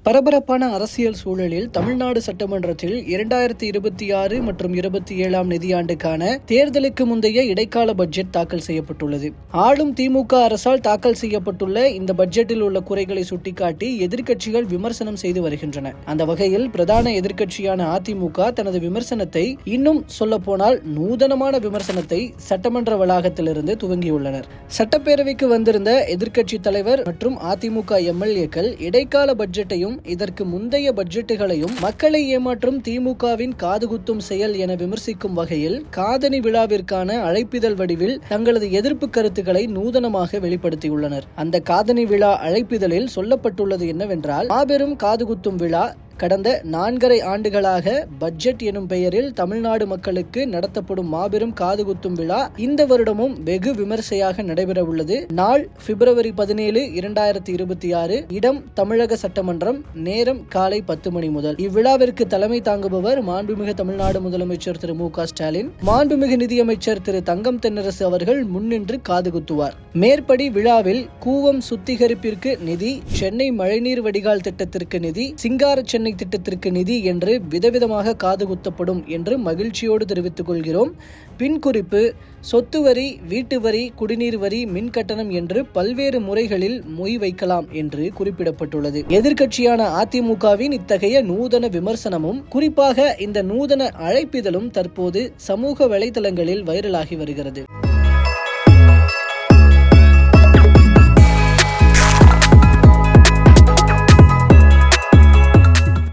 பரபரப்பான அரசியல் சூழலில் தமிழ்நாடு சட்டமன்றத்தில் 2026 மற்றும் 27 நிதியாண்டுக்கான தேர்தலுக்கு முந்தைய இடைக்கால பட்ஜெட் தாக்கல் செய்யப்பட்டுள்ளது. ஆளும் திமுக அரசால் தாக்கல் செய்யப்பட்டுள்ள இந்த பட்ஜெட்டில் உள்ள குறைகளை சுட்டிக்காட்டி எதிர்க்கட்சிகள் விமர்சனம் செய்து வருகின்றன. அந்த வகையில் பிரதான எதிர்க்கட்சியான அதிமுக தனது விமர்சனத்தை, இன்னும் சொல்ல போனால் நூதனமான விமர்சனத்தை சட்டமன்ற வளாகத்திலிருந்து துவங்கியுள்ளனர். சட்டப்பேரவைக்கு வந்திருந்த எதிர்க்கட்சி தலைவர் மற்றும் அதிமுக எம்எல்ஏக்கள் இடைக்கால பட்ஜெட்டையும் இதற்கு முந்தைய பட்ஜெட்டுகளையும் மக்களை ஏமாற்றும் திமுகவின் காதுகுத்தும் செயல் என விமர்சிக்கும் வகையில் காதணி விழாவிற்கான அழைப்பிதழ் வடிவில் தங்களது எதிர்ப்பு கருத்துக்களை நூதனமாக வெளிப்படுத்தியுள்ளனர். அந்த காதணி விழா அழைப்பிதழில் சொல்லப்பட்டுள்ளது என்னவென்றால், மாபெரும் காதுகுத்தும் விழா கடந்த 4.5 ஆண்டுகளாக பட்ஜெட் எனும் பெயரில் தமிழ்நாடு மக்களுக்கு நடத்தப்படும் மாபெரும் காதுகுத்தும் விழா இந்த வருடமும் வெகு விமர்சையாக நடைபெற உள்ளது. நாள் February 17, 2026. இடம் தமிழக சட்டமன்றம். நேரம் காலை 10 மணி முதல். இவ்விழாவிற்கு தலைமை தாங்குபவர் மாண்புமிகு தமிழ்நாடு முதலமைச்சர் திரு மு.க. ஸ்டாலின். மாண்புமிகு நிதியமைச்சர் திரு தங்கம் தென்னரசு அவர்கள் முன்னின்று காதுகுத்துவார். மேற்படி விழாவில் கூவம் சுத்திகரிப்பிற்கு நிதி, சென்னை மழைநீர் வடிகால் திட்டத்திற்கு நிதி, சிங்கார சென்னை திட்டத்திற்கு நிதி என்று விதவிதமாக காதுகுத்தப்படும் என்று மகிழ்ச்சியோடு தெரிவித்துக் கொள்கிறோம். பின் குறிப்பு: சொத்து வரி, வீட்டு வரி, குடிநீர் வரி, மின் கட்டணம் என்று பல்வேறு முறைகளில் மொய் வைக்கலாம் என்று குறிப்பிடப்பட்டுள்ளது. எதிர்க்கட்சியான அதிமுகவின் இத்தகைய நூதன விமர்சனமும், குறிப்பாக இந்த நூதன அழைப்பிதழும் தற்போது சமூக வலைதளங்களில் வைரலாகி வருகிறது.